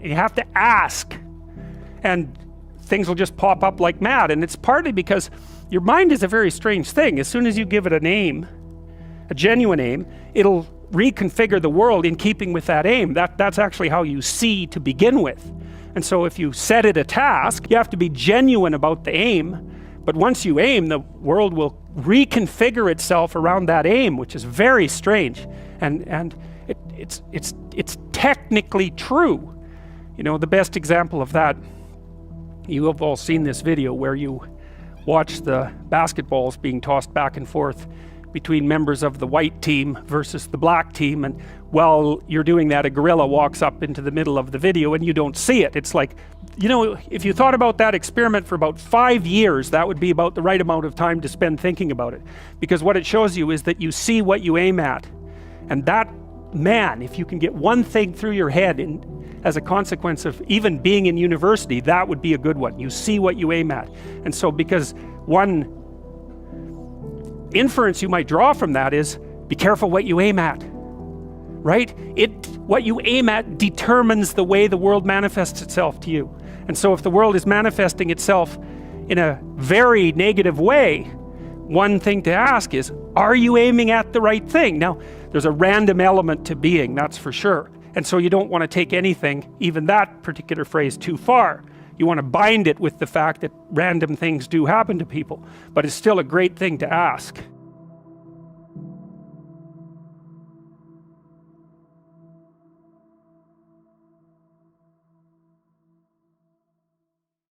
You have to ask, and things will just pop up like mad. And it's partly because your mind is a very strange thing. As soon as you give it a name, a genuine aim, it'll reconfigure the world in keeping with that aim. That's actually how you see to begin with. And so if you set it a task, you have to be genuine about the aim. But once you aim, the world will reconfigure itself around that aim, which is very strange. And it's technically true. You know, the best example of that, you have all seen this video where you watch the basketballs being tossed back and forth between members of the white team versus the black team, and while you're doing that, a gorilla walks up into the middle of the video and you don't see it. It's like, you know, if you thought about that experiment for about 5 years, that would be about the right amount of time to spend thinking about it, because what it shows you is that you see what you aim at. And that, man, if you can get one thing through your head as a consequence of even being in university, that would be a good one. You see what you aim at. And so, because one inference you might draw from that is, be careful what you aim at, right? What you aim at determines the way the world manifests itself to you. And so if the world is manifesting itself in a very negative way, one thing to ask is, are you aiming at the right thing? Now, there's a random element to being, that's for sure. And so you don't want to take anything, even that particular phrase, too far. You want to bind it with the fact that random things do happen to people, but it's still a great thing to ask.